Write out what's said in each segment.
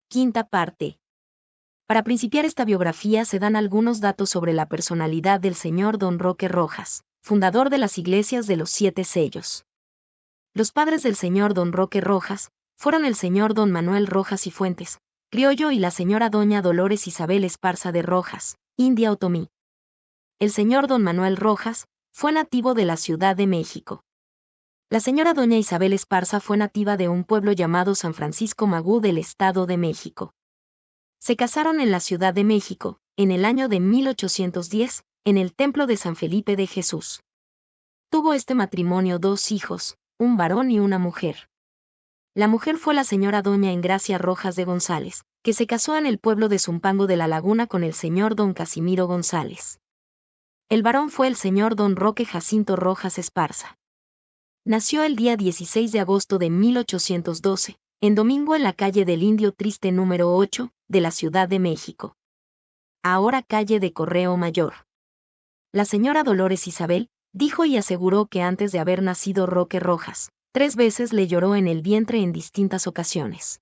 Quinta parte. Para principiar esta biografía se dan algunos datos sobre la personalidad del señor Don Roque Rojas, fundador de las iglesias de los 7 sellos. Los padres del señor Don Roque Rojas fueron el señor Don Manuel Rojas y Fuentes, criollo, y la señora Doña Dolores Isabel Esparza de Rojas, india otomí. El señor Don Manuel Rojas fue nativo de la Ciudad de México. La señora Doña Isabel Esparza fue nativa de un pueblo llamado San Francisco Magú del Estado de México. Se casaron en la Ciudad de México, en el año de 1810, en el Templo de San Felipe de Jesús. Tuvo este matrimonio 2 hijos, un varón y una mujer. La mujer fue la señora Doña Engracia Rojas de González, que se casó en el pueblo de Zumpango de la Laguna con el señor Don Casimiro González. El varón fue el señor Don Roque Jacinto Rojas Esparza. Nació el día 16 de agosto de 1812, en Domingo, en la calle del Indio Triste número 8, de la Ciudad de México. Ahora calle de Correo Mayor. La señora Dolores Isabel dijo y aseguró que antes de haber nacido Roque Rojas, 3 veces le lloró en el vientre en distintas ocasiones.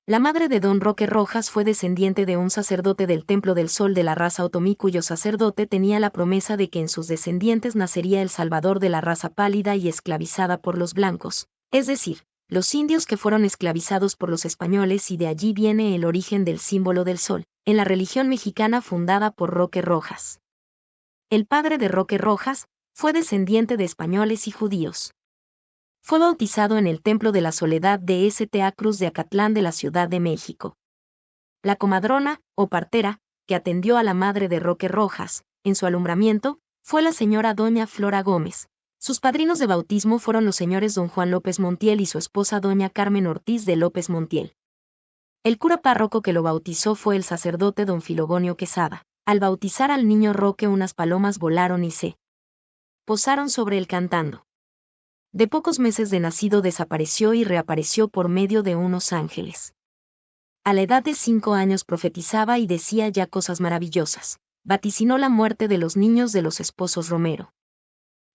La madre de Don Roque Rojas fue descendiente de un sacerdote del Templo del Sol de la raza otomí, cuyo sacerdote tenía la promesa de que en sus descendientes nacería el salvador de la raza pálida y esclavizada por los blancos, es decir, los indios que fueron esclavizados por los españoles, y de allí viene el origen del símbolo del sol, en la religión mexicana fundada por Roque Rojas. El padre de Roque Rojas fue descendiente de españoles y judíos. Fue bautizado en el Templo de la Soledad de Sta Cruz de Acatlán de la Ciudad de México. La comadrona, o partera, que atendió a la madre de Roque Rojas, en su alumbramiento, fue la señora Doña Flora Gómez. Sus padrinos de bautismo fueron los señores Don Juan López Montiel y su esposa Doña Carmen Ortiz de López Montiel. El cura párroco que lo bautizó fue el sacerdote Don Filogonio Quesada. Al bautizar al niño Roque, unas palomas volaron y se posaron sobre él cantando. De pocos meses de nacido desapareció y reapareció por medio de unos ángeles. A la edad de 5 años profetizaba y decía ya cosas maravillosas. Vaticinó la muerte de los niños de los esposos Romero.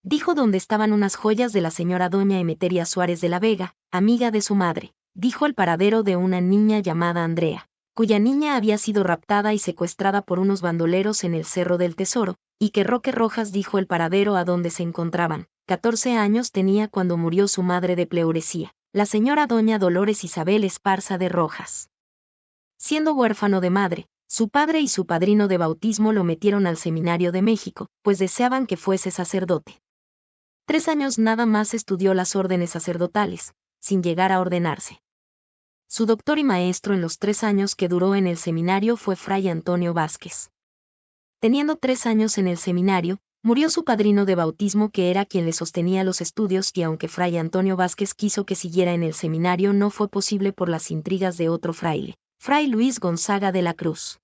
Dijo dónde estaban unas joyas de la señora Doña Emeteria Suárez de la Vega, amiga de su madre. Dijo el paradero de una niña llamada Andrea, cuya niña había sido raptada y secuestrada por unos bandoleros en el Cerro del Tesoro, y que Roque Rojas dijo el paradero a donde se encontraban. 14 años tenía cuando murió su madre de pleuresía, la señora Doña Dolores Isabel Esparza de Rojas. Siendo huérfano de madre, su padre y su padrino de bautismo lo metieron al Seminario de México, pues deseaban que fuese sacerdote. 3 años nada más estudió las órdenes sacerdotales, sin llegar a ordenarse. Su doctor y maestro en los 3 años que duró en el seminario fue Fray Antonio Vázquez. Teniendo 3 años en el seminario, murió su padrino de bautismo, que era quien le sostenía los estudios, y aunque Fray Antonio Vázquez quiso que siguiera en el seminario, no fue posible por las intrigas de otro fraile, Fray Luis Gonzaga de la Cruz.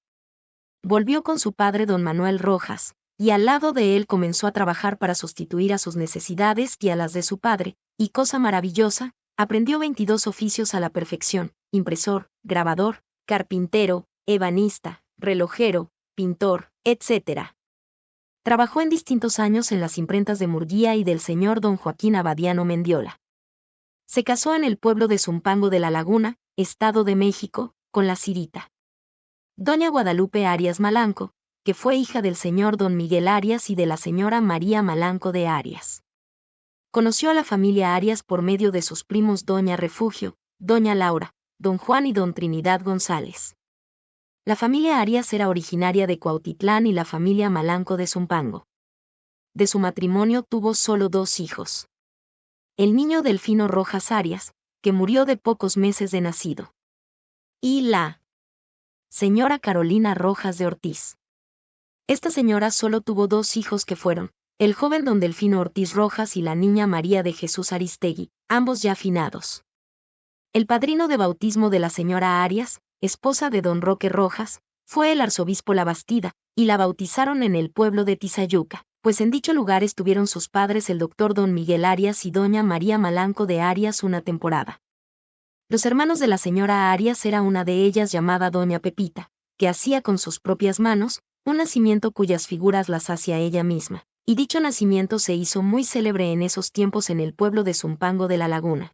Volvió con su padre Don Manuel Rojas, y al lado de él comenzó a trabajar para sustituir a sus necesidades y a las de su padre, y cosa maravillosa, aprendió 22 oficios a la perfección: impresor, grabador, carpintero, ebanista, relojero, pintor, etc. Trabajó en distintos años en las imprentas de Murguía y del señor Don Joaquín Abadiano Mendiola. Se casó en el pueblo de Zumpango de la Laguna, Estado de México, con la cirita Doña Guadalupe Arias Malanco, que fue hija del señor Don Miguel Arias y de la señora María Malanco de Arias. Conoció a la familia Arias por medio de sus primos Doña Refugio, Doña Laura, Don Juan y Don Trinidad González. La familia Arias era originaria de Cuautitlán y la familia Malanco de Zumpango. De su matrimonio tuvo solo 2 hijos. El niño Delfino Rojas Arias, que murió de pocos meses de nacido. Y la señora Carolina Rojas de Ortiz. Esta señora solo tuvo 2 hijos, que fueron el joven Don Delfino Ortiz Rojas y la niña María de Jesús Aristegui, ambos ya finados. El padrino de bautismo de la señora Arias, esposa de Don Roque Rojas, fue el arzobispo Labastida, y la bautizaron en el pueblo de Tizayuca, pues en dicho lugar estuvieron sus padres el doctor Don Miguel Arias y Doña María Malanco de Arias una temporada. Los hermanos de la señora Arias era una de ellas llamada Doña Pepita, que hacía con sus propias manos un nacimiento cuyas figuras las hacía ella misma, y dicho nacimiento se hizo muy célebre en esos tiempos en el pueblo de Zumpango de la Laguna.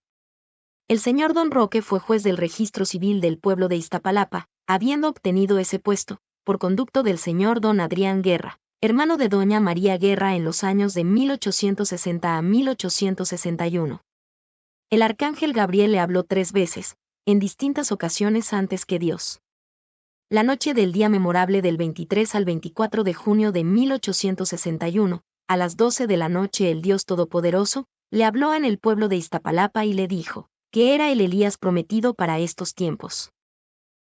El señor don Roque fue juez del registro civil del pueblo de Iztapalapa, habiendo obtenido ese puesto, por conducto del señor don Adrián Guerra, hermano de doña María Guerra en los años de 1860 a 1861. El arcángel Gabriel le habló 3 veces, en distintas ocasiones antes que Dios. La noche del día memorable del 23 al 24 de junio de 1861, a las 12 de la noche el Dios Todopoderoso, le habló en el pueblo de Iztapalapa y le dijo, que era el Elías prometido para estos tiempos.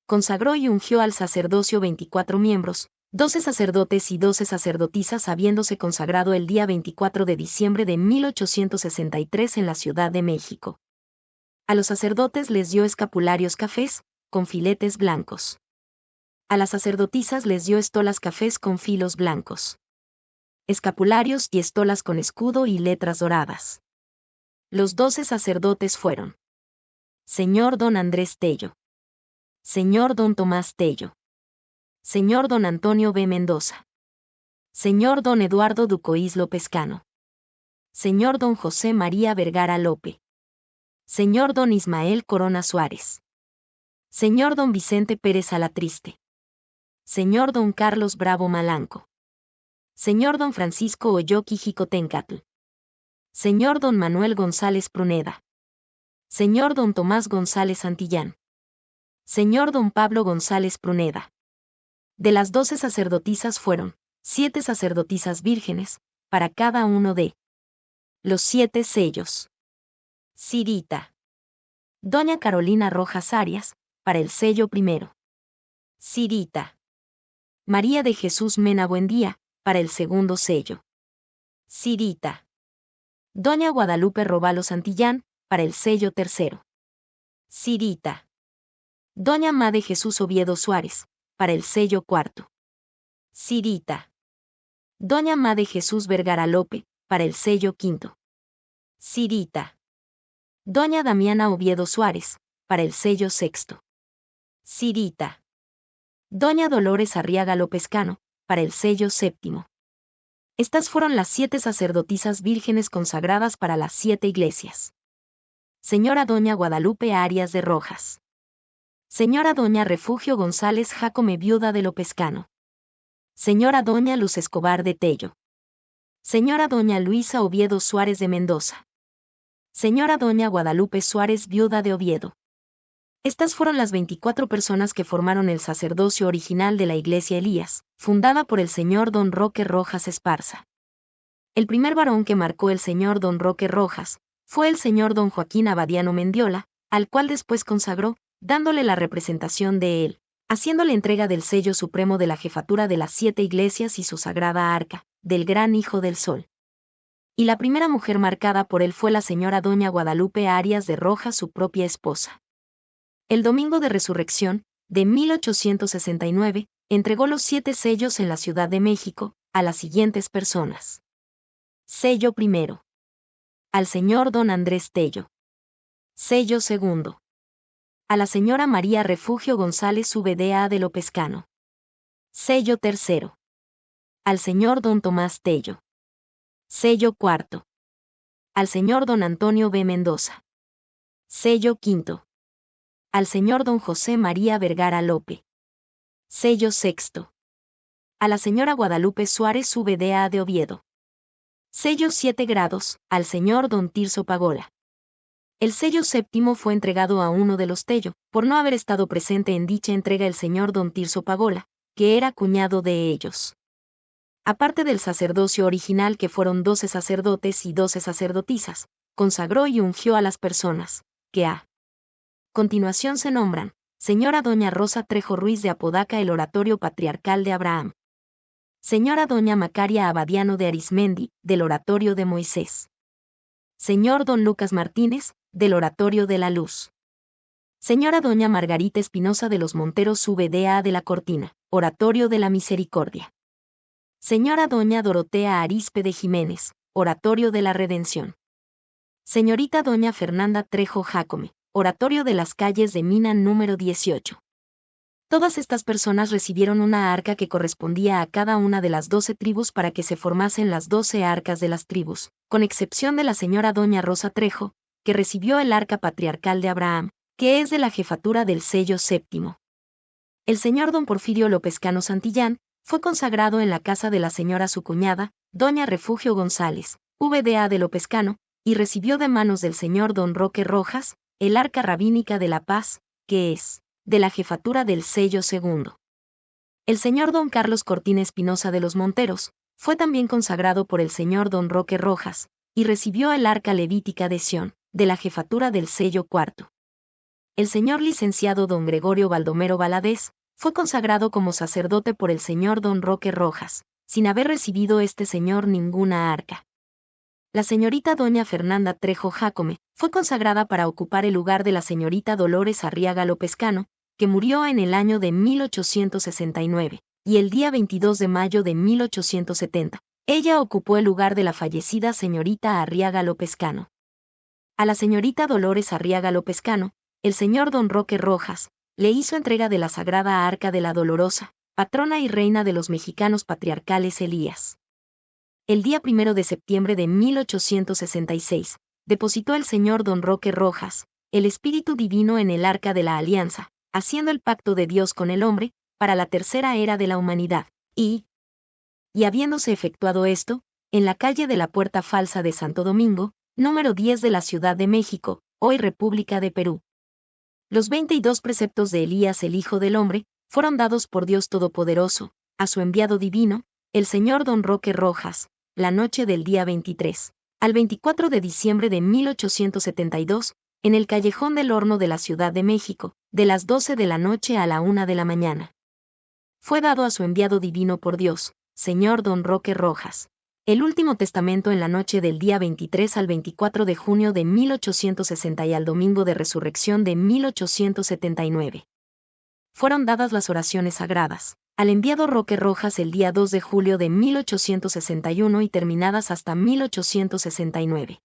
Consagró y ungió al sacerdocio 24 miembros, 12 sacerdotes y 12 sacerdotisas habiéndose consagrado el día 24 de diciembre de 1863 en la Ciudad de México. A los sacerdotes les dio escapularios cafés, con filetes blancos. A las sacerdotisas les dio estolas cafés con filos blancos. Escapularios y estolas con escudo y letras doradas. Los 12 sacerdotes fueron: Señor don Andrés Tello. Señor don Tomás Tello. Señor don Antonio B. Mendoza. Señor don Eduardo Ducoís López-Cano. Señor don José María Vergara Lope. Señor don Ismael Corona Suárez. Señor don Vicente Pérez Alatriste. Señor don Carlos Bravo Malanco. Señor don Francisco Oyoqui Jicotencatl. Señor don Manuel González Pruneda. Señor don Tomás González Santillán. Señor don Pablo González Pruneda. De las 12 sacerdotisas fueron 7 sacerdotisas vírgenes, para cada uno de los 7 sellos. Cirita. Doña Carolina Rojas Arias, para el sello primero. Cirita. María de Jesús Mena Buendía, para el segundo sello. Cirita. Doña Guadalupe Robalo Santillán, para el sello tercero. Cirita. Doña Ma de Jesús Oviedo Suárez, para el sello cuarto. Cirita. Doña Ma de Jesús Vergara Lope, para el sello quinto. Cirita. Doña Damiana Oviedo Suárez, para el sello sexto. Cirita. Doña Dolores Arriaga López-Cano, para el sello séptimo. Estas fueron las 7 sacerdotisas vírgenes consagradas para las 7 iglesias. Señora doña Guadalupe Arias de Rojas. Señora doña Refugio González Jácome viuda de López-Cano. Señora doña Luz Escobar de Tello. Señora doña Luisa Oviedo Suárez de Mendoza. Señora doña Guadalupe Suárez viuda de Oviedo. Estas fueron las 24 personas que formaron el sacerdocio original de la Iglesia Elías, fundada por el señor don Roque Rojas Esparza. El primer varón que marcó el señor don Roque Rojas fue el señor don Joaquín Abadiano Mendiola, al cual después consagró, dándole la representación de él, haciéndole entrega del sello supremo de la jefatura de las 7 iglesias y su sagrada arca, del gran Hijo del Sol. Y la primera mujer marcada por él fue la señora doña Guadalupe Arias de Rojas, su propia esposa. El domingo de Resurrección, de 1869, entregó los 7 sellos en la Ciudad de México, a las siguientes personas. Sello primero. Al señor don Andrés Tello. Sello segundo. A la señora María Refugio González VDA de López-Cano. Sello tercero. Al señor don Tomás Tello. Sello cuarto. Al señor don Antonio B. Mendoza. Sello quinto. Al señor don José María Vergara Lope. Sello sexto. A la señora Guadalupe Suárez VDA de Oviedo. Sello 7 grados, al señor don Tirso Pagola. El sello séptimo fue entregado a uno de los Tello, por no haber estado presente en dicha entrega el señor don Tirso Pagola, que era cuñado de ellos. Aparte del sacerdocio original que fueron 12 sacerdotes y 12 sacerdotisas, consagró y ungió a las personas, que a continuación se nombran: señora doña Rosa Trejo Ruiz de Apodaca el Oratorio Patriarcal de Abraham. Señora doña Macaria Abadiano de Arismendi, del Oratorio de Moisés. Señor don Lucas Martínez, del Oratorio de la Luz. Señora doña Margarita Espinosa de los Monteros VDA de la Cortina, Oratorio de la Misericordia. Señora doña Dorotea Arispe de Jiménez, Oratorio de la Redención. Señorita doña Fernanda Trejo Jácome, Oratorio de las Calles de Mina número 18. Todas estas personas recibieron una arca que correspondía a cada una de las 12 tribus para que se formasen las 12 arcas de las tribus, con excepción de la señora doña Rosa Trejo, que recibió el arca patriarcal de Abraham, que es de la jefatura del sello séptimo. El señor don Porfirio López Cano Santillán fue consagrado en la casa de la señora su cuñada, doña Refugio González, VDA de López Cano, y recibió de manos del señor don Roque Rojas el arca rabínica de la paz, que es de la jefatura del sello segundo. El señor don Carlos Cortina Espinosa de los Monteros fue también consagrado por el señor don Roque Rojas, y recibió el arca levítica de Sión, de la jefatura del sello cuarto. El señor licenciado don Gregorio Baldomero Valadez fue consagrado como sacerdote por el señor don Roque Rojas, sin haber recibido este señor ninguna arca. La señorita doña Fernanda Trejo Jácome fue consagrada para ocupar el lugar de la señorita Dolores Arriaga López Cano, que murió en el año de 1869, y el día 22 de mayo de 1870. Ella ocupó el lugar de la fallecida señorita Arriaga López Cano. A la señorita Dolores Arriaga López Cano, el señor don Roque Rojas le hizo entrega de la Sagrada Arca de la Dolorosa, patrona y reina de los mexicanos patriarcales Elías. El día 1 de septiembre de 1866, depositó el señor don Roque Rojas el Espíritu Divino en el Arca de la Alianza, haciendo el pacto de Dios con el hombre, para la tercera era de la humanidad, y habiéndose efectuado esto, en la calle de la Puerta Falsa de Santo Domingo, número 10 de la Ciudad de México, hoy República de Perú. Los 22 preceptos de Elías el Hijo del Hombre, fueron dados por Dios Todopoderoso, a su enviado divino, el señor don Roque Rojas, la noche del día 23 al 24 de diciembre de 1872, en el Callejón del Horno de la Ciudad de México, de las 12 de la noche a la 1 de la mañana. Fue dado a su enviado divino por Dios, señor don Roque Rojas, el último testamento en la noche del día 23 al 24 de junio de 1860 y al domingo de resurrección de 1879. Fueron dadas las oraciones sagradas al enviado Roque Rojas el día 2 de julio de 1861 y terminadas hasta 1869.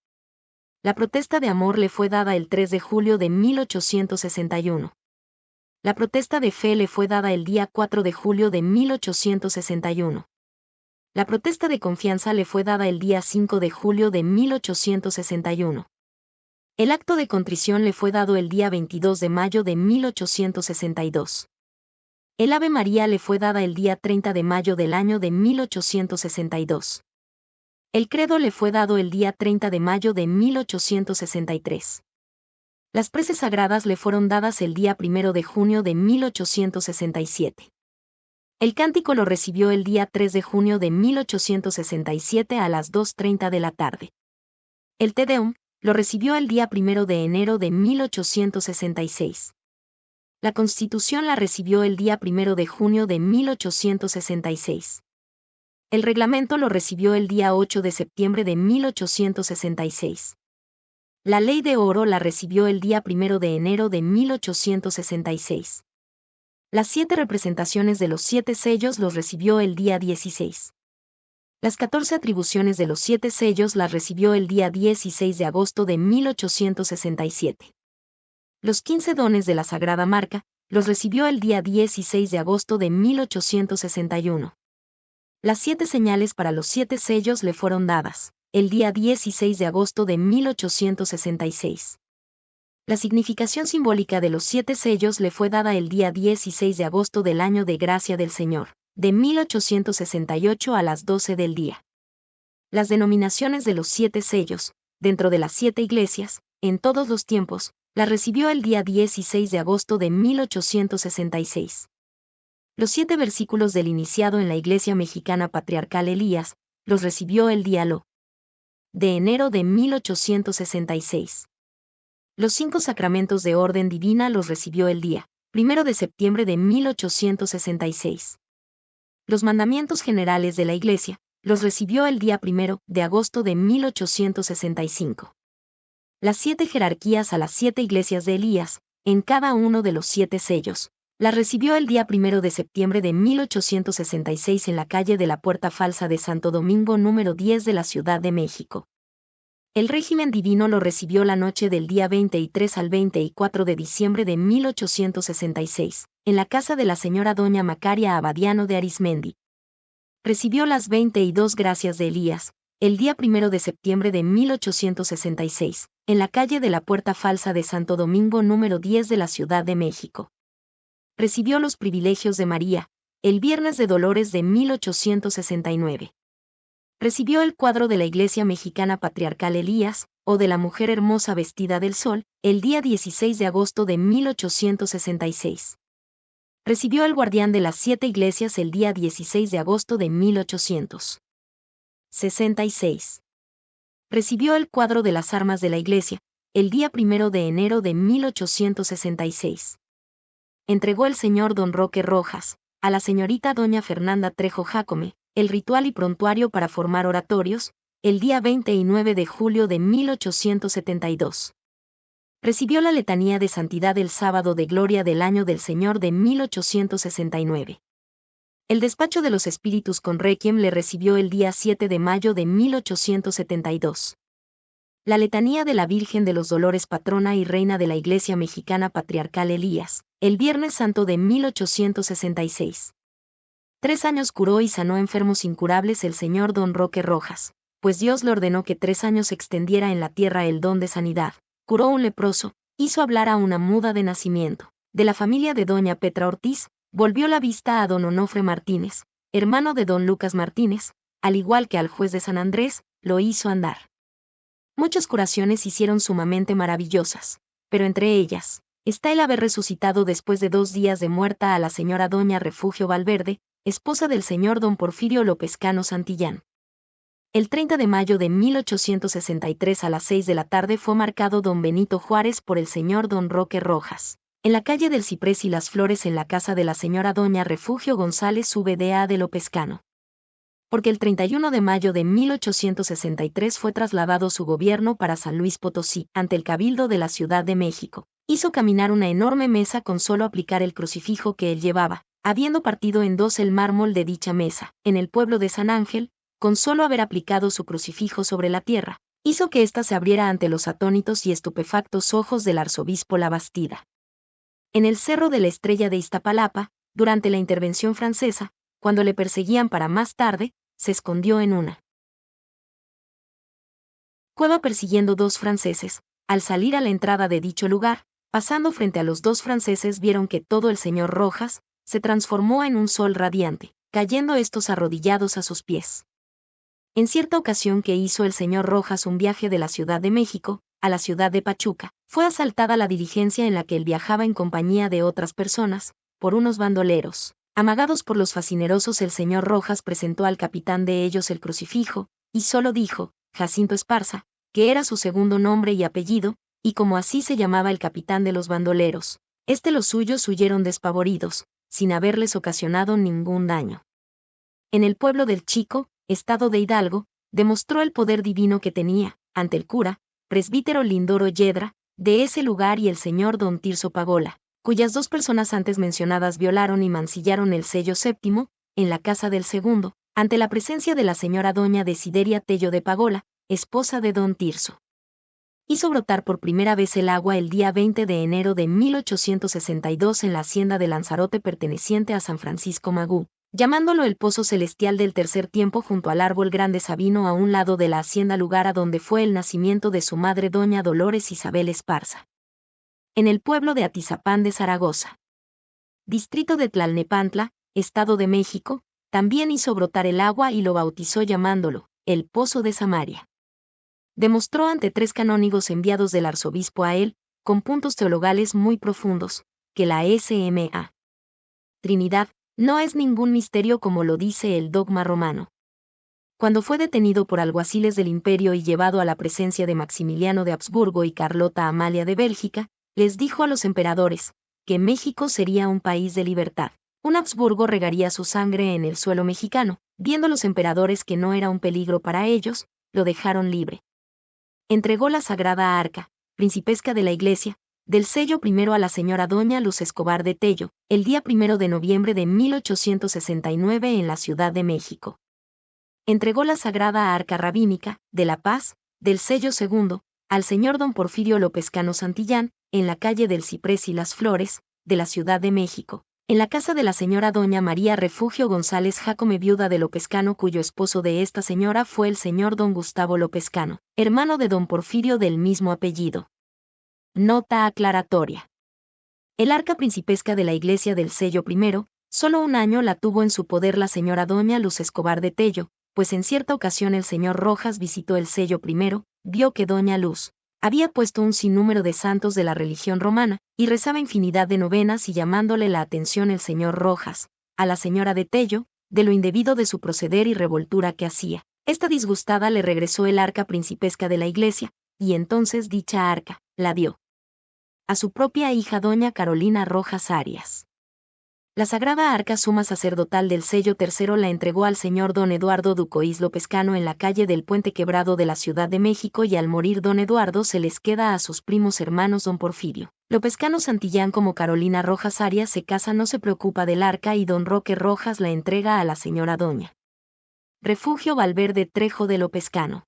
La protesta de amor le fue dada el 3 de julio de 1861. La protesta de fe le fue dada el día 4 de julio de 1861. La protesta de confianza le fue dada el día 5 de julio de 1861. El acto de contrición le fue dado el día 22 de mayo de 1862. El Ave María le fue dada el día 30 de mayo del año de 1862. El credo le fue dado el día 30 de mayo de 1863. Las preces sagradas le fueron dadas el día 1 de junio de 1867. El cántico lo recibió el día 3 de junio de 1867 a las 2:30 de la tarde. El Te Deum lo recibió el día 1 de enero de 1866. La Constitución la recibió el día 1 de junio de 1866. El reglamento lo recibió el día 8 de septiembre de 1866. La Ley de Oro la recibió el día 1 de enero de 1866. Las 7 representaciones de los 7 sellos los recibió el día 16. Las 14 atribuciones de los 7 sellos las recibió el día 16 de agosto de 1867. Los 15 dones de la Sagrada Marca los recibió el día 16 de agosto de 1861. Las 7 señales para los 7 sellos le fueron dadas el día 16 de agosto de 1866. La significación simbólica de los 7 sellos le fue dada el día 16 de agosto del año de gracia del Señor, de 1868 a las 12 del día. Las denominaciones de los 7 sellos, dentro de las 7 iglesias, en todos los tiempos, las recibió el día 16 de agosto de 1866. Los 7 versículos del iniciado en la Iglesia Mexicana Patriarcal Elías, los recibió el día Lo de enero de 1866. Los 5 sacramentos de orden divina los recibió el día 1 de septiembre de 1866. Los mandamientos generales de la Iglesia los recibió el día 1 de agosto de 1865. Las 7 jerarquías a las 7 iglesias de Elías, en cada uno de los 7 sellos, las recibió el día 1 de septiembre de 1866 en la calle de la Puerta Falsa de Santo Domingo número 10 de la Ciudad de México. El régimen divino lo recibió la noche del día 23 al 24 de diciembre de 1866, en la casa de la señora doña Macaria Abadiano de Arismendi. Recibió las 22 gracias de Elías, el día 1 de septiembre de 1866, en la calle de la Puerta Falsa de Santo Domingo número 10 de la Ciudad de México. Recibió los privilegios de María, el Viernes de Dolores de 1869. Recibió el cuadro de la Iglesia Mexicana Patriarcal Elías, o de la Mujer Hermosa Vestida del Sol, el día 16 de agosto de 1866. Recibió el Guardián de las 7 Iglesias el día 16 de agosto de 1866. Recibió el cuadro de las armas de la Iglesia, el día 1 de enero de 1866. Entregó el señor don Roque Rojas, a la señorita doña Fernanda Trejo Jácome, el ritual y prontuario para formar oratorios, el día 29 de julio de 1872. Recibió la letanía de santidad el sábado de gloria del año del Señor de 1869. El despacho de los espíritus con requiem le recibió el día 7 de mayo de 1872. La letanía de la Virgen de los Dolores, patrona y reina de la Iglesia Mexicana Patriarcal Elías, el Viernes Santo de 1866. 3 años curó y sanó enfermos incurables el señor don Roque Rojas, pues Dios le ordenó que 3 años extendiera en la tierra el don de sanidad. Curó un leproso, hizo hablar a una muda de nacimiento. De la familia de doña Petra Ortiz, volvió la vista a don Onofre Martínez, hermano de don Lucas Martínez, al igual que al juez de San Andrés, lo hizo andar. Muchas curaciones hicieron sumamente maravillosas, pero entre ellas, está el haber resucitado después de 2 días de muerta a la señora doña Refugio Valverde, esposa del señor don Porfirio López Cano Santillán. El 30 de mayo de 1863 a las 6 de la tarde fue marcado don Benito Juárez por el señor don Roque Rojas, en la calle del Ciprés y las Flores en la casa de la señora doña Refugio González VDA de López Cano. Porque el 31 de mayo de 1863 fue trasladado su gobierno para San Luis Potosí, ante el Cabildo de la Ciudad de México. Hizo caminar una enorme mesa con solo aplicar el crucifijo que él llevaba, habiendo partido en 2 el mármol de dicha mesa, en el pueblo de San Ángel, con solo haber aplicado su crucifijo sobre la tierra, hizo que ésta se abriera ante los atónitos y estupefactos ojos del arzobispo Labastida. En el Cerro de la Estrella de Iztapalapa, durante la intervención francesa, cuando le perseguían para más tarde, se escondió en una cueva persiguiendo 2 franceses. Al salir a la entrada de dicho lugar, pasando frente a los 2 franceses, vieron que todo el señor Rojas se transformó en un sol radiante, cayendo estos arrodillados a sus pies. En cierta ocasión que hizo el señor Rojas un viaje de la Ciudad de México a la ciudad de Pachuca, fue asaltada la diligencia en la que él viajaba en compañía de otras personas, por unos bandoleros. Amagados por los fascinerosos, el señor Rojas presentó al capitán de ellos el crucifijo, y solo dijo, Jacinto Esparza, que era su segundo nombre y apellido, y como así se llamaba el capitán de los bandoleros. Los suyos huyeron despavoridos, sin haberles ocasionado ningún daño. En el pueblo del Chico, estado de Hidalgo, demostró el poder divino que tenía, ante el cura, presbítero Lindoro Yedra, de ese lugar, y el señor don Tirso Pagola, cuyas 2 personas antes mencionadas violaron y mancillaron el sello séptimo, en la casa del segundo, ante la presencia de la señora doña Desideria Tello de Pagola, esposa de don Tirso. Hizo brotar por primera vez el agua el día 20 de enero de 1862 en la hacienda de Lanzarote perteneciente a San Francisco Magú, llamándolo el Pozo Celestial del Tercer Tiempo, junto al árbol grande sabino a un lado de la hacienda, lugar a donde fue el nacimiento de su madre doña Dolores Isabel Esparza. En el pueblo de Atizapán de Zaragoza, distrito de Tlalnepantla, Estado de México, también hizo brotar el agua y lo bautizó llamándolo el Pozo de Samaria. Demostró ante 3 canónigos enviados del arzobispo a él, con puntos teologales muy profundos, que la Sma. Trinidad no es ningún misterio como lo dice el dogma romano. Cuando fue detenido por alguaciles del imperio y llevado a la presencia de Maximiliano de Habsburgo y Carlota Amalia de Bélgica, les dijo a los emperadores que México sería un país de libertad. Un Habsburgo regaría su sangre en el suelo mexicano. Viendo los emperadores que no era un peligro para ellos, lo dejaron libre. Entregó la sagrada arca, principesca de la Iglesia, del sello primero a la señora doña Luz Escobar de Tello, el día 1 de noviembre de 1869 en la Ciudad de México. Entregó la sagrada arca rabínica, de la paz, del sello segundo, al señor don Porfirio López Cano Santillán, en la calle del Ciprés y las Flores, de la Ciudad de México, En la casa de la señora doña María Refugio González Jácome, viuda de Lopezcano, cuyo esposo de esta señora fue el señor don Gustavo Lopezcano, hermano de don Porfirio del mismo apellido. Nota aclaratoria. El arca principesca de la iglesia del Sello I, solo un año la tuvo en su poder la señora doña Luz Escobar de Tello, pues en cierta ocasión el señor Rojas visitó el Sello I, vio que doña Luz había puesto un sinnúmero de santos de la religión romana, y rezaba infinidad de novenas, y llamándole la atención el señor Rojas, a la señora de Tello, de lo indebido de su proceder y revoltura que hacía. Esta disgustada le regresó el arca principesca de la iglesia, y entonces dicha arca la dio a su propia hija doña Carolina Rojas Arias. La sagrada arca suma sacerdotal del Sello III la entregó al señor don Eduardo Ducoís Lopezcano en la calle del Puente Quebrado de la Ciudad de México, y al morir don Eduardo se les queda a sus primos hermanos don Porfirio Lopezcano Santillán. Como Carolina Rojas Arias se casa, no se preocupa del arca, y don Roque Rojas la entrega a la señora doña Refugio Valverde Trejo de Lopezcano.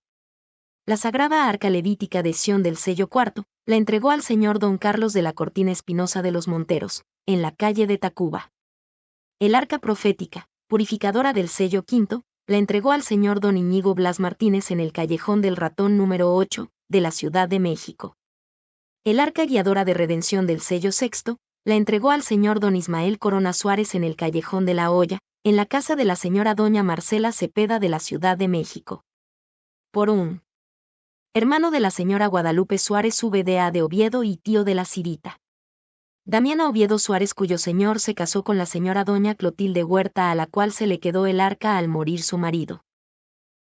La sagrada arca levítica de Sión del Sello IV la entregó al señor don Carlos de la Cortina Espinosa de los Monteros, en la calle de Tacuba. El arca profética, purificadora del Sello V, la entregó al señor don Íñigo Blas Martínez en el Callejón del Ratón número 8, de la Ciudad de México. El arca guiadora de redención del Sello VI, la entregó al señor don Ismael Corona Suárez en el Callejón de la Hoya, en la casa de la señora doña Marcela Cepeda de la Ciudad de México. Por un hermano de la señora Guadalupe Suárez VDA de Oviedo y tío de la Cirita Damiana Oviedo Suárez, cuyo señor se casó con la señora doña Clotilde Huerta, a la cual se le quedó el arca al morir su marido.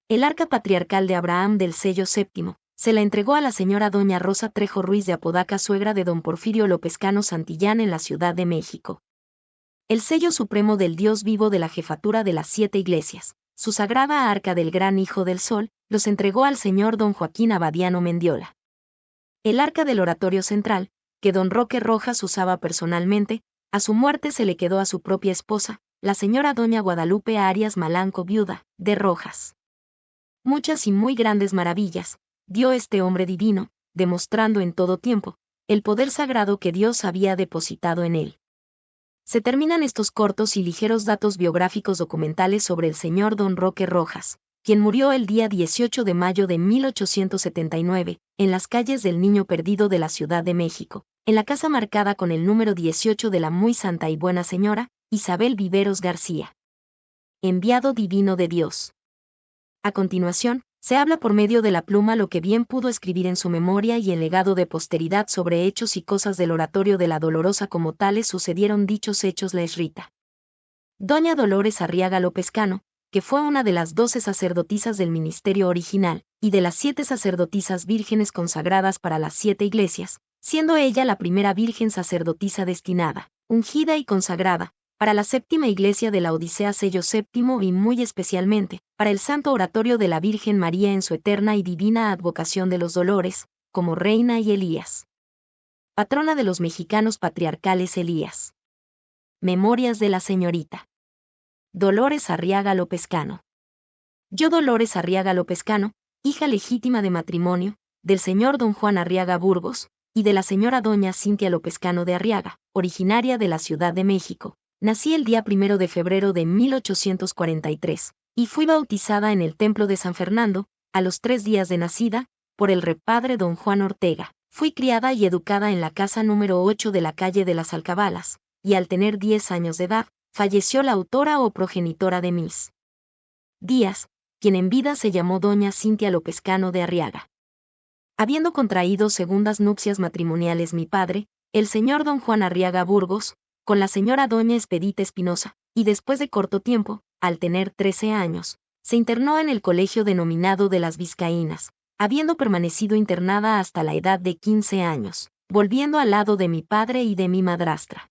El arca patriarcal de Abraham del Sello VII se la entregó a la señora doña Rosa Trejo Ruiz de Apodaca, suegra de don Porfirio Lopezcano Santillán en la Ciudad de México. El sello supremo del Dios vivo de la jefatura de las 7 iglesias, su sagrada arca del Gran Hijo del Sol, los entregó al señor don Joaquín Abadiano Mendiola. El arca del oratorio central, que don Roque Rojas usaba personalmente, a su muerte se le quedó a su propia esposa, la señora doña Guadalupe Arias Malanco, viuda de Rojas. Muchas y muy grandes maravillas dio este hombre divino, demostrando en todo tiempo el poder sagrado que Dios había depositado en él. Se terminan estos cortos y ligeros datos biográficos documentales sobre el señor don Roque Rojas, quien murió el día 18 de mayo de 1879, en las calles del Niño Perdido de la Ciudad de México, en la casa marcada con el número 18 de la muy santa y buena señora Isabel Viveros García. Enviado divino de Dios. A continuación, se habla por medio de la pluma lo que bien pudo escribir en su memoria y en legado de posteridad sobre hechos y cosas del oratorio de la Dolorosa. Como tales sucedieron dichos hechos, la esrita doña Dolores Arriaga Lopezcano, que fue una de las 12 sacerdotisas del ministerio original, y de las 7 sacerdotisas vírgenes consagradas para las 7 iglesias, siendo ella la primera virgen sacerdotisa destinada, ungida y consagrada, para la 7ª iglesia de la Odisea Sello VII, y muy especialmente, para el Santo Oratorio de la Virgen María en su eterna y divina advocación de los dolores, como Reina y Elías. Patrona de los mexicanos patriarcales Elías. Memorias de la señorita Dolores Arriaga Lopezcano. Yo, Dolores Arriaga Lopezcano, hija legítima de matrimonio, del señor don Juan Arriaga Burgos, y de la señora doña Cintia Lopezcano de Arriaga, originaria de la Ciudad de México, nací el día 1 de febrero de 1843, y fui bautizada en el Templo de San Fernando, a los 3 días de nacida, por el repadre don Juan Ortega. Fui criada y educada en la casa número 8 de la calle de las Alcabalas, y al tener 10 años de edad, falleció la autora o progenitora de mis días, quien en vida se llamó doña Cintia Lopezcano de Arriaga. Habiendo contraído segundas nupcias matrimoniales mi padre, el señor don Juan Arriaga Burgos, con la señora doña Expedita Espinosa, y después de corto tiempo, al tener 13 años, se internó en el colegio denominado de las Vizcaínas, habiendo permanecido internada hasta la edad de 15 años, volviendo al lado de mi padre y de mi madrastra.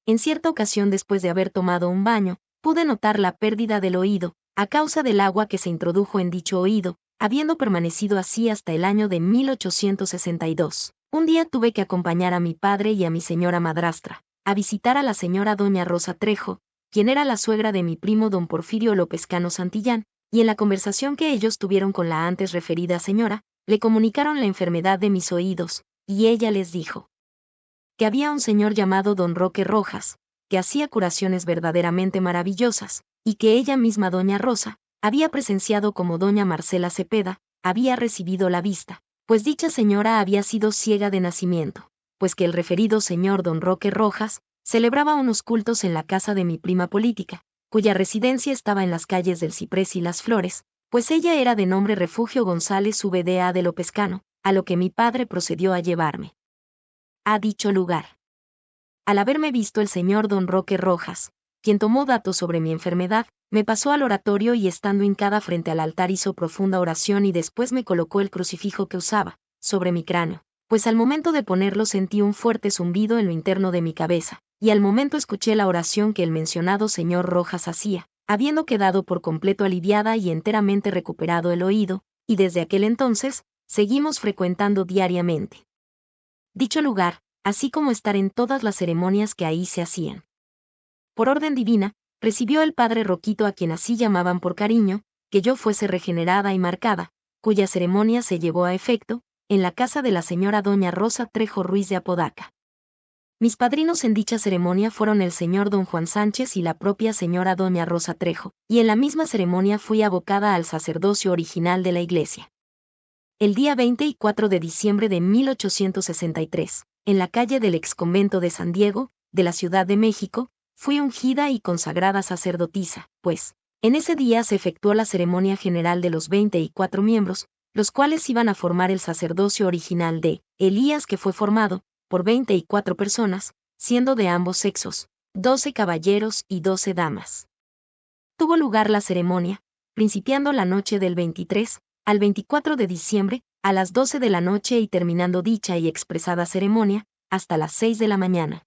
En cierta ocasión, después de haber tomado un baño, pude notar la pérdida del oído, a causa del agua que se introdujo en dicho oído, habiendo permanecido así hasta el año de 1862. Un día tuve que acompañar a mi padre y a mi señora madrastra, a visitar a la señora doña Rosa Trejo, quien era la suegra de mi primo don Porfirio Lopezcano Santillán, y en la conversación que ellos tuvieron con la antes referida señora, le comunicaron la enfermedad de mis oídos, y ella les dijo que había un señor llamado don Roque Rojas, que hacía curaciones verdaderamente maravillosas, y que ella misma doña Rosa, había presenciado como doña Marcela Cepeda, había recibido la vista, pues dicha señora había sido ciega de nacimiento, pues que el referido señor don Roque Rojas, celebraba unos cultos en la casa de mi prima política, cuya residencia estaba en las calles del Ciprés y las Flores, pues ella era de nombre Refugio González VDA de Lopezcano, a lo que mi padre procedió a llevarme a dicho lugar. Al haberme visto el señor don Roque Rojas, quien tomó datos sobre mi enfermedad, me pasó al oratorio y estando hincada frente al altar hizo profunda oración y después me colocó el crucifijo que usaba, sobre mi cráneo, pues al momento de ponerlo sentí un fuerte zumbido en lo interno de mi cabeza, y al momento escuché la oración que el mencionado señor Rojas hacía, habiendo quedado por completo aliviada y enteramente recuperado el oído, y desde aquel entonces, seguimos frecuentando diariamente dicho lugar, así como estar en todas las ceremonias que ahí se hacían. Por orden divina, recibió el padre Roquito, a quien así llamaban por cariño, que yo fuese regenerada y marcada, cuya ceremonia se llevó a efecto, en la casa de la señora doña Rosa Trejo Ruiz de Apodaca. Mis padrinos en dicha ceremonia fueron el señor don Juan Sánchez y la propia señora doña Rosa Trejo, y en la misma ceremonia fui abocada al sacerdocio original de la iglesia. El día 24 de diciembre de 1863, en la calle del exconvento de San Diego, de la Ciudad de México, fui ungida y consagrada sacerdotisa, pues, en ese día se efectuó la ceremonia general de los 24 miembros, los cuales iban a formar el sacerdocio original de Elías, que fue formado por 24 personas, siendo de ambos sexos, 12 caballeros y 12 damas. Tuvo lugar la ceremonia, principiando la noche del 23 al 24 de diciembre, a las 12 de la noche y terminando dicha y expresada ceremonia, hasta las 6 de la mañana.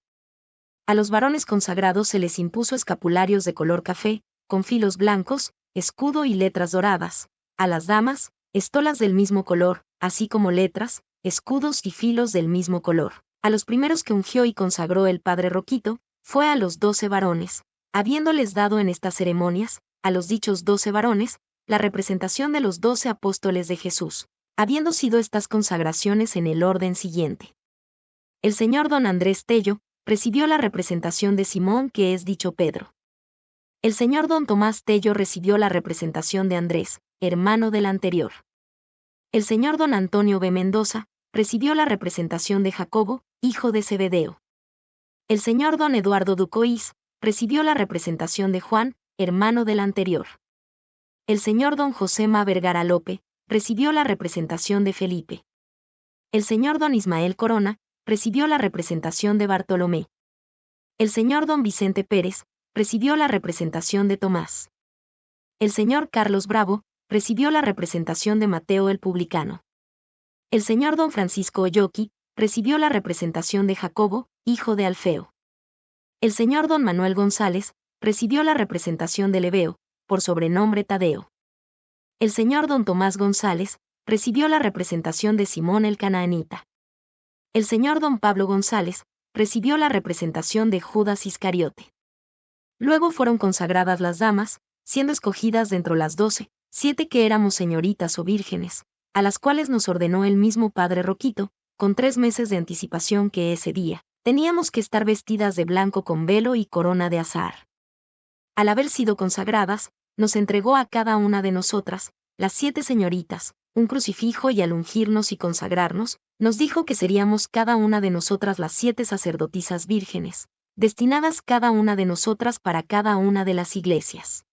A los varones consagrados se les impuso escapularios de color café, con filos blancos, escudo y letras doradas. A las damas, estolas del mismo color, así como letras, escudos y filos del mismo color. A los primeros que ungió y consagró el padre Roquito, fue a los 12 varones, habiéndoles dado en estas ceremonias, a los dichos 12 varones, la representación de los 12 apóstoles de Jesús, habiendo sido estas consagraciones en el orden siguiente. El señor don Andrés Tello recibió la representación de Simón, que es dicho Pedro. El señor don Tomás Tello recibió la representación de Andrés, hermano del anterior. El señor don Antonio B. Mendoza recibió la representación de Jacobo, hijo de Zebedeo. El señor don Eduardo Ducois recibió la representación de Juan, hermano del anterior. El señor don José Ma Vergara Lope recibió la representación de Felipe. El señor don Ismael Corona recibió la representación de Bartolomé. El señor don Vicente Pérez recibió la representación de Tomás. El señor Carlos Bravo recibió la representación de Mateo el publicano. El señor don Francisco Oyoqui recibió la representación de Jacobo, hijo de Alfeo. El señor don Manuel González recibió la representación de Leveo, por sobrenombre Tadeo. El señor don Tomás González recibió la representación de Simón el Canaanita. El señor don Pablo González recibió la representación de Judas Iscariote. Luego fueron consagradas las damas, siendo escogidas dentro las 12, 7 que éramos señoritas o vírgenes, a las cuales nos ordenó el mismo padre Roquito, con 3 meses de anticipación que ese día teníamos que estar vestidas de blanco con velo y corona de azahar. Al haber sido consagradas, nos entregó a cada una de nosotras, las 7 señoritas, un crucifijo y al ungirnos y consagrarnos, nos dijo que seríamos cada una de nosotras las 7 sacerdotisas vírgenes, destinadas cada una de nosotras para cada una de las iglesias.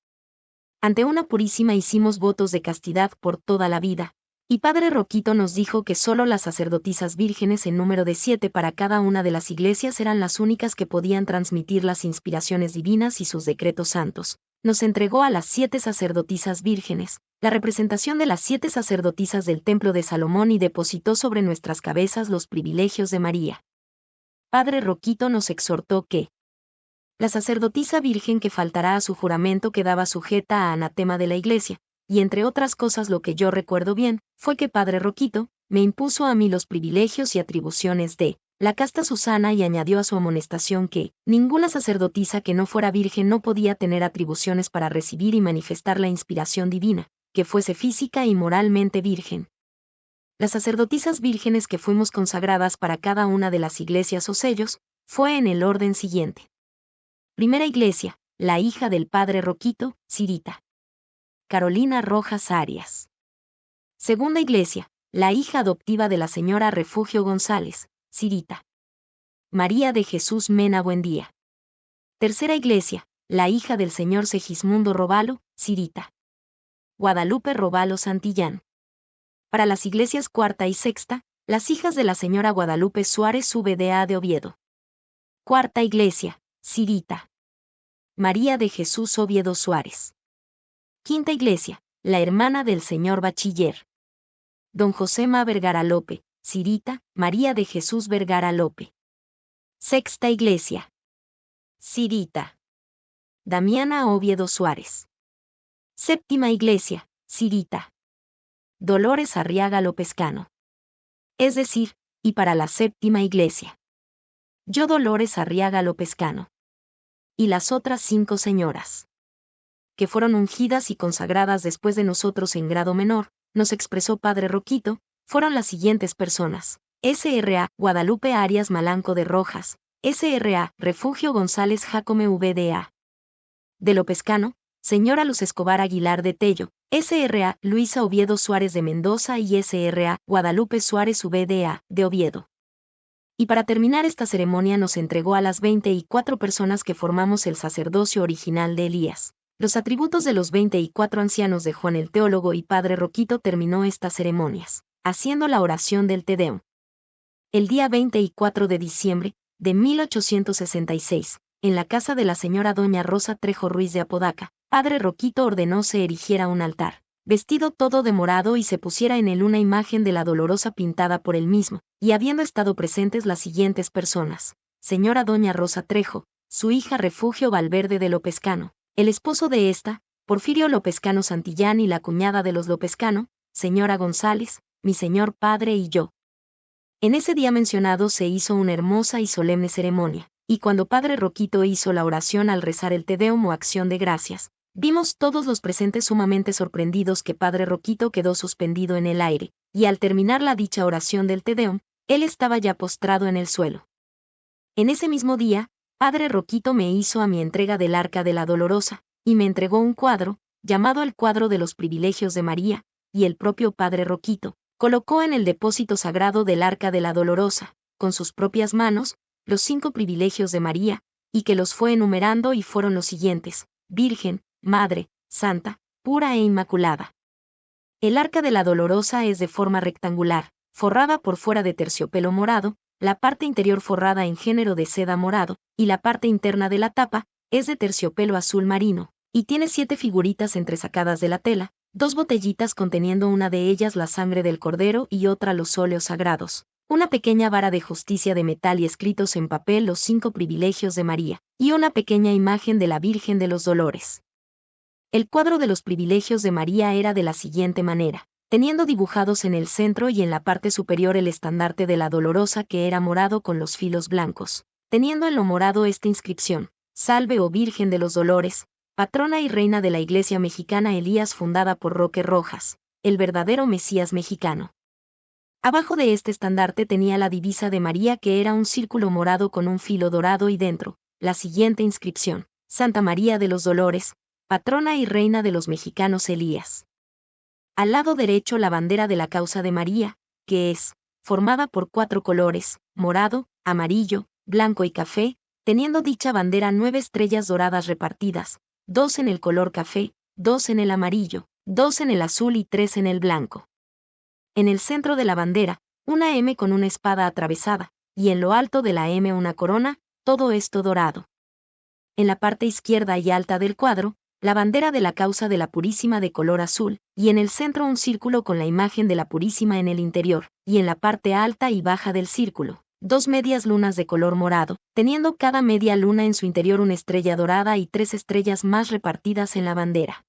Ante una purísima hicimos votos de castidad por toda la vida, y padre Roquito nos dijo que solo las sacerdotisas vírgenes en número de 7 para cada una de las iglesias eran las únicas que podían transmitir las inspiraciones divinas y sus decretos santos. Nos entregó a las 7 sacerdotisas vírgenes, la representación de las 7 sacerdotisas del templo de Salomón y depositó sobre nuestras cabezas los privilegios de María. Padre Roquito nos exhortó que la sacerdotisa virgen que faltará a su juramento quedaba sujeta a anatema de la iglesia, y entre otras cosas lo que yo recuerdo bien, fue que padre Roquito me impuso a mí los privilegios y atribuciones de la casta Susana y añadió a su amonestación que ninguna sacerdotisa que no fuera virgen no podía tener atribuciones para recibir y manifestar la inspiración divina, que fuese física y moralmente virgen. Las sacerdotisas vírgenes que fuimos consagradas para cada una de las iglesias o sellos, fue en el orden siguiente. Primera iglesia, la hija del padre Roquito, Cirita. Carolina Rojas Arias. Segunda iglesia, la hija adoptiva de la señora Refugio González, Cirita. María de Jesús Mena Buendía. Tercera iglesia, la hija del señor Segismundo Robalo, Cirita. Guadalupe Robalo Santillán. Para las iglesias cuarta y sexta, las hijas de la señora Guadalupe Suárez VDA de Oviedo. Cuarta iglesia, Cirita. María de Jesús Oviedo Suárez. Quinta iglesia, la hermana del señor Bachiller. Don Josema Vergara Lope, Cirita, María de Jesús Vergara Lope. Sexta iglesia, Cirita. Damiana Oviedo Suárez. Séptima iglesia, Cirita. Dolores Arriaga Lopezcano. Es decir, y para la séptima iglesia. Yo Dolores Arriaga Lopezcano. Y las otras 5 señoras, que fueron ungidas y consagradas después de nosotros en grado menor, nos expresó Padre Roquito, fueron las siguientes personas: S.R.A. Guadalupe Arias Malanco de Rojas, S.R.A. Refugio González Jacome VDA. De Lopezcano, señora Luz Escobar Aguilar de Tello, S.R.A. Luisa Oviedo Suárez de Mendoza y S.R.A. Guadalupe Suárez VDA, de Oviedo. Y para terminar esta ceremonia nos entregó a las 24 personas que formamos el sacerdocio original de Elías. Los atributos de los 24 ancianos de Juan el Teólogo y Padre Roquito terminó estas ceremonias, haciendo la oración del Te Deum. El día 24 de diciembre de 1866, en la casa de la señora doña Rosa Trejo Ruiz de Apodaca, Padre Roquito ordenó se erigiera un altar, vestido todo de morado, y se pusiera en él una imagen de la Dolorosa pintada por él mismo, y habiendo estado presentes las siguientes personas: señora doña Rosa Trejo, su hija Refugio Valverde de Lopezcano, el esposo de esta, Porfirio Lopezcano Santillán, y la cuñada de los Lopezcano, señora González, mi señor padre y yo. En ese día mencionado se hizo una hermosa y solemne ceremonia, y cuando Padre Roquito hizo la oración al rezar el Te Deum o acción de gracias, vimos todos los presentes sumamente sorprendidos que Padre Roquito quedó suspendido en el aire, y al terminar la dicha oración del Te Deum, él estaba ya postrado en el suelo. En ese mismo día, Padre Roquito me hizo a mi entrega del Arca de la Dolorosa, y me entregó un cuadro, llamado el cuadro de los privilegios de María, y el propio Padre Roquito colocó en el depósito sagrado del Arca de la Dolorosa, con sus propias manos, los 5 privilegios de María, y que los fue enumerando, y fueron los siguientes: Virgen, Madre, Santa, pura e inmaculada. El Arca de la Dolorosa es de forma rectangular, forrada por fuera de terciopelo morado, la parte interior forrada en género de seda morado, y la parte interna de la tapa es de terciopelo azul marino, y tiene 7 figuritas entresacadas de la tela, 2 botellitas conteniendo una de ellas la sangre del cordero y otra los óleos sagrados, una pequeña vara de justicia de metal y escritos en papel los 5 privilegios de María, y una pequeña imagen de la Virgen de los Dolores. El cuadro de los privilegios de María era de la siguiente manera, teniendo dibujados en el centro y en la parte superior el estandarte de la Dolorosa, que era morado con los filos blancos, teniendo en lo morado esta inscripción: Salve, oh Virgen de los Dolores, patrona y reina de la Iglesia Mexicana Elías, fundada por Roque Rojas, el verdadero Mesías mexicano. Abajo de este estandarte tenía la divisa de María, que era un círculo morado con un filo dorado, y dentro, la siguiente inscripción: Santa María de los Dolores, patrona y reina de los mexicanos Elías. Al lado derecho la bandera de la causa de María, que es formada por 4 colores, morado, amarillo, blanco y café, teniendo dicha bandera 9 estrellas doradas repartidas, 2 en el color café, 2 en el amarillo, 2 en el azul y 3 en el blanco. En el centro de la bandera, una M con una espada atravesada, y en lo alto de la M una corona, todo esto dorado. En la parte izquierda y alta del cuadro, la bandera de la causa de la Purísima de color azul, y en el centro un círculo con la imagen de la Purísima en el interior, y en la parte alta y baja del círculo, 2 medias lunas de color morado, teniendo cada media luna en su interior una estrella dorada y 3 estrellas más repartidas en la bandera.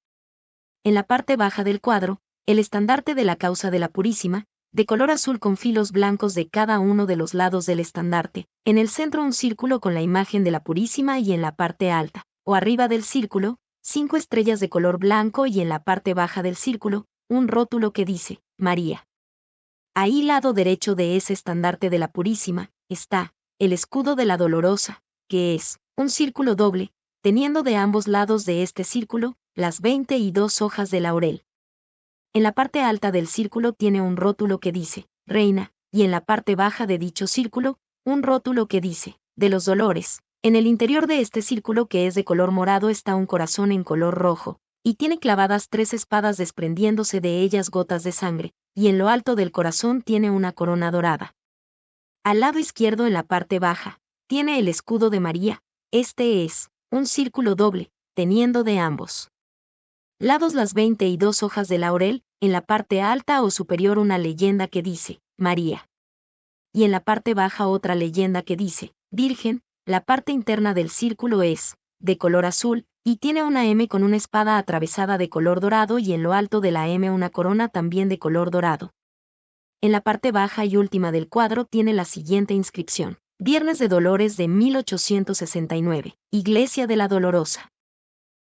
En la parte baja del cuadro, el estandarte de la causa de la Purísima, de color azul con filos blancos de cada uno de los lados del estandarte, en el centro un círculo con la imagen de la Purísima, y en la parte alta, o arriba del círculo, 5 estrellas de color blanco, y en la parte baja del círculo, un rótulo que dice: María. Ahí, lado derecho de ese estandarte de la Purísima, está el escudo de la Dolorosa, que es un círculo doble, teniendo de ambos lados de este círculo las 22 hojas de laurel. En la parte alta del círculo tiene un rótulo que dice, Reina, y en la parte baja de dicho círculo, un rótulo que dice, de los dolores. En el interior de este círculo, que es de color morado, está un corazón en color rojo, y tiene clavadas 3 espadas desprendiéndose de ellas gotas de sangre, y en lo alto del corazón tiene una corona dorada. Al lado izquierdo, en la parte baja, tiene el escudo de María. Este es un círculo doble, teniendo de ambos lados las 22 hojas de laurel, en la parte alta o superior una leyenda que dice, María. Y en la parte baja otra leyenda que dice, Virgen. La parte interna del círculo es de color azul, y tiene una M con una espada atravesada de color dorado, y en lo alto de la M una corona también de color dorado. En la parte baja y última del cuadro tiene la siguiente inscripción, Viernes de Dolores de 1869, Iglesia de la Dolorosa.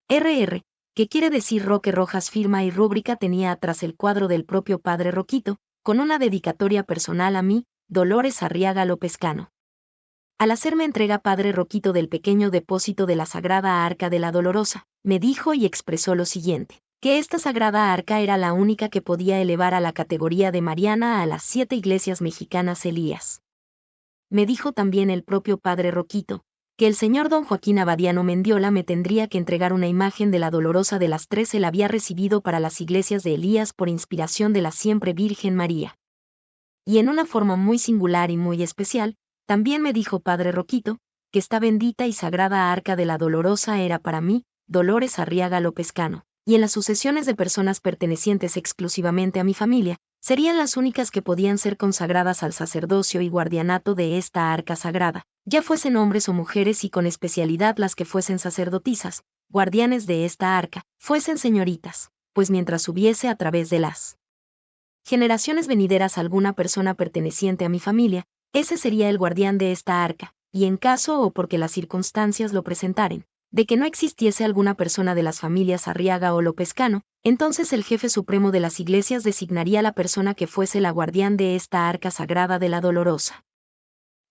R.R., que quiere decir Roque Rojas. Firma y rúbrica tenía atrás el cuadro del propio Padre Roquito, con una dedicatoria personal a mí, Dolores Arriaga López-Cano. Al hacerme entrega Padre Roquito del pequeño depósito de la Sagrada Arca de la Dolorosa, me dijo y expresó lo siguiente, que esta Sagrada Arca era la única que podía elevar a la categoría de Mariana a las 7 iglesias mexicanas Elías. Me dijo también el propio Padre Roquito, que el señor don Joaquín Abadiano Mendiola me tendría que entregar una imagen de la Dolorosa de las 3 él había recibido para las iglesias de Elías por inspiración de la siempre Virgen María. Y en una forma muy singular y muy especial, también me dijo Padre Roquito, que esta bendita y sagrada Arca de la Dolorosa era para mí, Dolores Arriaga López-Cano, y en las sucesiones de personas pertenecientes exclusivamente a mi familia, serían las únicas que podían ser consagradas al sacerdocio y guardianato de esta arca sagrada, ya fuesen hombres o mujeres, y con especialidad las que fuesen sacerdotisas, guardianes de esta arca, fuesen señoritas, pues mientras hubiese a través de las generaciones venideras alguna persona perteneciente a mi familia, ese sería el guardián de esta arca, y en caso o porque las circunstancias lo presentaren, de que no existiese alguna persona de las familias Arriaga o López-Cano, entonces el jefe supremo de las iglesias designaría la persona que fuese la guardián de esta arca sagrada de la Dolorosa.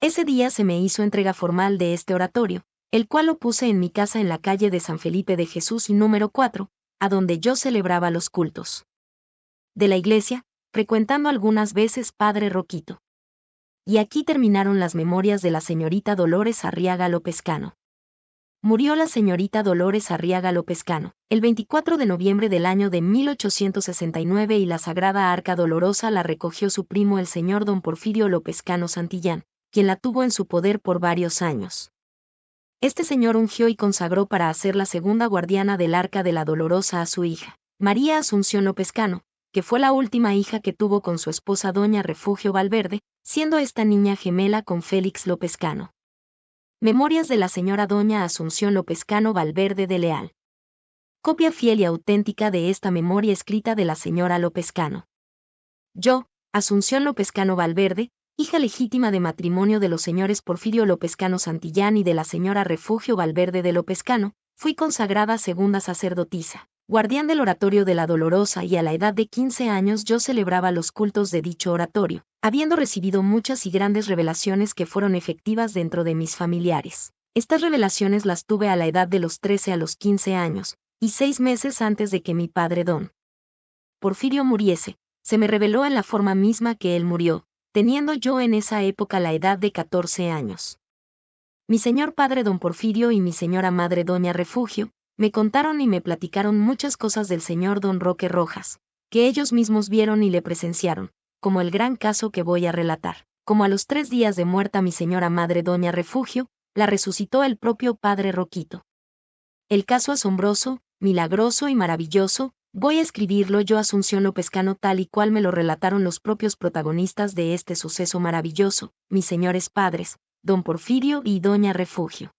Ese día se me hizo entrega formal de este oratorio, el cual lo puse en mi casa en la calle de San Felipe de Jesús número 4, a donde yo celebraba los cultos de la iglesia, frecuentando algunas veces Padre Roquito. Y aquí terminaron las memorias de la señorita Dolores Arriaga López-Cano. Murió la señorita Dolores Arriaga López-Cano el 24 de noviembre del año de 1869, y la Sagrada Arca Dolorosa la recogió su primo el señor don Porfirio López-Cano Santillán, quien la tuvo en su poder por varios años. Este señor ungió y consagró para hacer la segunda guardiana del Arca de la Dolorosa a su hija, María Asunción López-Cano, que fue la última hija que tuvo con su esposa doña Refugio Valverde, siendo esta niña gemela con Félix López-Cano. Memorias de la señora doña Asunción López-Cano Valverde de Leal. Copia fiel y auténtica de esta memoria escrita de la señora López-Cano. Yo, Asunción López-Cano Valverde, hija legítima de matrimonio de los señores Porfirio López-Cano Santillán y de la señora Refugio Valverde de López-Cano, fui consagrada segunda sacerdotisa, guardián del oratorio de la Dolorosa, y a la edad de 15 años yo celebraba los cultos de dicho oratorio, habiendo recibido muchas y grandes revelaciones que fueron efectivas dentro de mis familiares. Estas revelaciones las tuve a la edad de los 13 a los 15 años, y 6 meses antes de que mi padre don Porfirio muriese, se me reveló en la forma misma que él murió, teniendo yo en esa época la edad de 14 años. Mi señor padre don Porfirio y mi señora madre doña Refugio, me contaron y me platicaron muchas cosas del señor don Roque Rojas, que ellos mismos vieron y le presenciaron, como el gran caso que voy a relatar. Como a los 3 días de muerta mi señora madre doña Refugio, la resucitó el propio Padre Roquito. El caso asombroso, milagroso y maravilloso, voy a escribirlo yo, Asunción López-Cano, tal y cual me lo relataron los propios protagonistas de este suceso maravilloso, mis señores padres, don Porfirio y doña Refugio.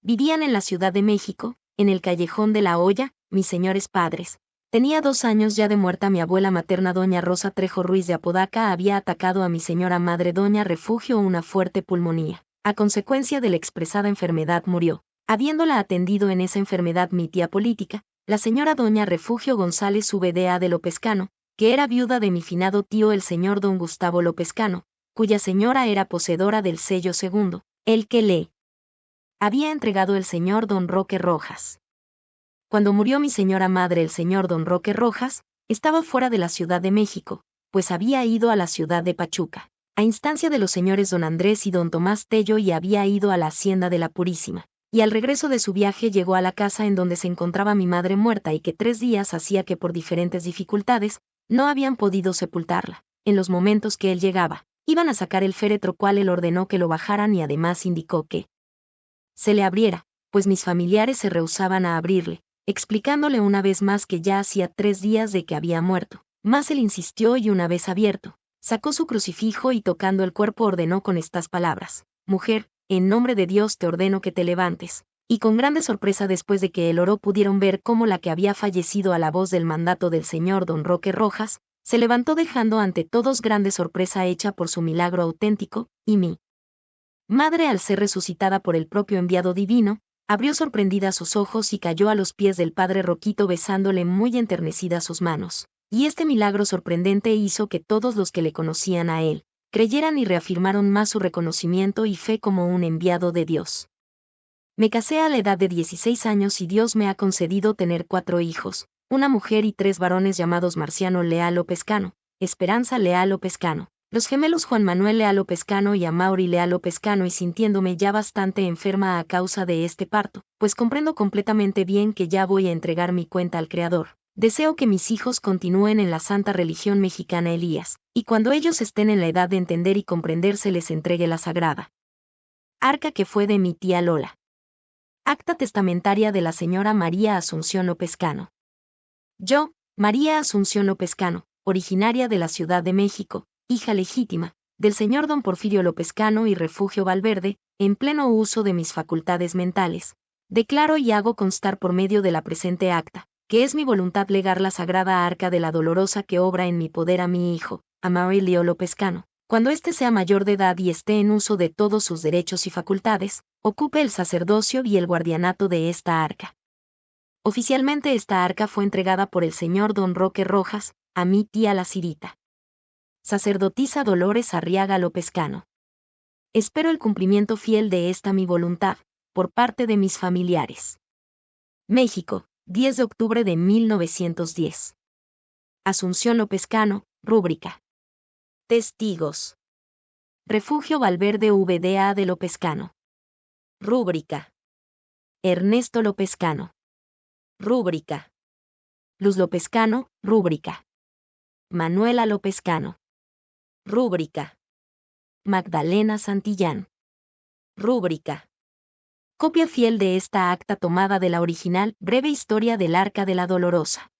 Vivían en la Ciudad de México, en el Callejón de la Hoya, mis señores padres. Tenía 2 años ya de muerta mi abuela materna doña Rosa Trejo Ruiz de Apodaca. Había atacado a mi señora madre doña Refugio una fuerte pulmonía. A consecuencia de la expresada enfermedad murió. Habiéndola atendido en esa enfermedad mi tía política, la señora doña Refugio González VDA de López-Cano, que era viuda de mi finado tío el señor don Gustavo López-Cano, cuya señora era poseedora del sello segundo, el que le había entregado el señor don Roque Rojas. Cuando murió mi señora madre, el señor don Roque Rojas, estaba fuera de la Ciudad de México, pues había ido a la ciudad de Pachuca, a instancia de los señores don Andrés y don Tomás Tello, y había ido a la hacienda de la Purísima, y al regreso de su viaje llegó a la casa en donde se encontraba mi madre muerta y que 3 días hacía que por diferentes dificultades no habían podido sepultarla. En los momentos que él llegaba, iban a sacar el féretro, cual él ordenó que lo bajaran, y además indicó que se le abriera, pues mis familiares se rehusaban a abrirle, explicándole una vez más que ya hacía 3 días de que había muerto. Mas él insistió y una vez abierto, sacó su crucifijo y tocando el cuerpo ordenó con estas palabras: mujer, en nombre de Dios te ordeno que te levantes. Y con grande sorpresa, después de que él oró, pudieron ver cómo la que había fallecido a la voz del mandato del señor don Roque Rojas, se levantó, dejando ante todos grande sorpresa hecha por su milagro auténtico, y mi madre, al ser resucitada por el propio enviado divino, abrió sorprendida sus ojos y cayó a los pies del padre Roquito, besándole muy enternecida sus manos. Y este milagro sorprendente hizo que todos los que le conocían a él creyeran y reafirmaron más su reconocimiento y fe como un enviado de Dios. Me casé a la edad de 16 años y Dios me ha concedido tener 4 hijos, una mujer y 3 varones llamados Marciano Leal López Cano, Esperanza Leal López Cano, los gemelos Juan Manuel Leal López Cano y Amaury Leal López Cano, y sintiéndome ya bastante enferma a causa de este parto, pues comprendo completamente bien que ya voy a entregar mi cuenta al Creador. Deseo que mis hijos continúen en la santa religión mexicana Elías, y cuando ellos estén en la edad de entender y comprender se les entregue la sagrada arca que fue de mi tía Lola. Acta testamentaria de la señora María Asunción López Cano. Yo, María Asunción López Cano, originaria de la Ciudad de México, hija legítima del señor don Porfirio López Cano y Refugio Valverde, en pleno uso de mis facultades mentales, declaro y hago constar por medio de la presente acta, que es mi voluntad legar la sagrada arca de la dolorosa que obra en mi poder a mi hijo, Amaury Leal López Cano, cuando éste sea mayor de edad y esté en uso de todos sus derechos y facultades, ocupe el sacerdocio y el guardianato de esta arca. Oficialmente esta arca fue entregada por el señor don Roque Rojas a mi tía la Cirita. Sacerdotisa Dolores Arriaga López Cano. Espero el cumplimiento fiel de esta mi voluntad, por parte de mis familiares. México, 10 de octubre de 1910. Asunción López Cano, rúbrica. Testigos. Refugio Valverde VDA de López Cano. Rúbrica. Ernesto López Cano. Rúbrica. Luz López Cano, rúbrica. Manuela López Cano. Rúbrica. Magdalena Santillán. Rúbrica. Copia fiel de esta acta tomada de la original Breve Historia del Arca de la Dolorosa.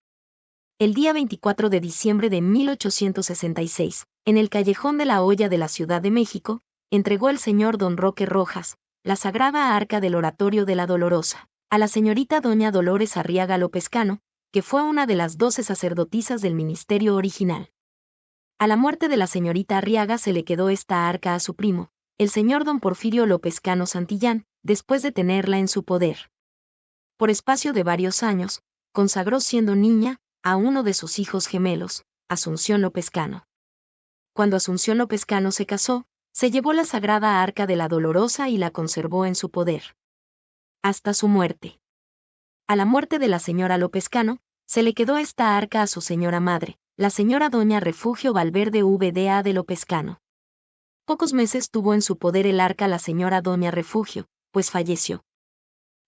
El día 24 de diciembre de 1866, en el Callejón de la Hoya de la Ciudad de México, entregó el señor don Roque Rojas la sagrada arca del Oratorio de la Dolorosa a la señorita doña Dolores Arriaga López Cano, que fue una de las 12 sacerdotisas del ministerio original. A la muerte de la señorita Arriaga se le quedó esta arca a su primo, el señor don Porfirio López Cano Santillán, después de tenerla en su poder. Por espacio de varios años, consagró siendo niña a uno de sus hijos gemelos, Asunción López Cano. Cuando Asunción López Cano se casó, se llevó la sagrada arca de la Dolorosa y la conservó en su poder hasta su muerte. A la muerte de la señora López Cano, se le quedó esta arca a su señora madre, la señora doña Refugio Valverde VDA de López Cano. Pocos meses tuvo en su poder el arca la señora doña Refugio, pues falleció.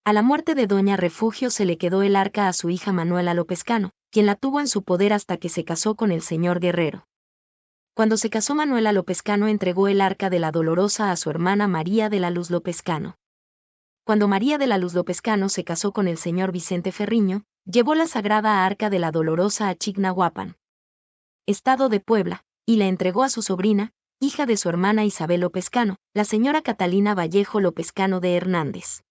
A la muerte de doña Refugio se le quedó el arca a su hija Manuela López Cano, quien la tuvo en su poder hasta que se casó con el señor Guerrero. Cuando se casó Manuela López Cano, entregó el arca de la Dolorosa a su hermana María de la Luz López Cano. Cuando María de la Luz López Cano se casó con el señor Vicente Ferriño, llevó la sagrada arca de la Dolorosa a Chignahuapan, estado de Puebla, y la entregó a su sobrina, hija de su hermana Isabel López Cano, la señora Catalina Vallejo López Cano de Hernández.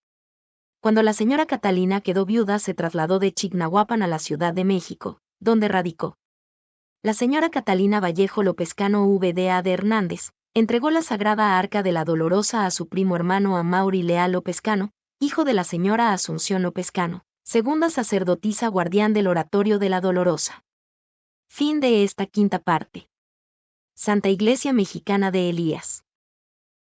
Cuando la señora Catalina quedó viuda, se trasladó de Chignahuapan a la Ciudad de México, donde radicó. La señora Catalina Vallejo López Cano VDA de Hernández entregó la sagrada arca de la Dolorosa a su primo hermano Amaury Leal López Cano, hijo de la señora Asunción López Cano, segunda sacerdotisa guardián del Oratorio de la Dolorosa. Fin de esta quinta parte. Santa Iglesia Mexicana de Elías.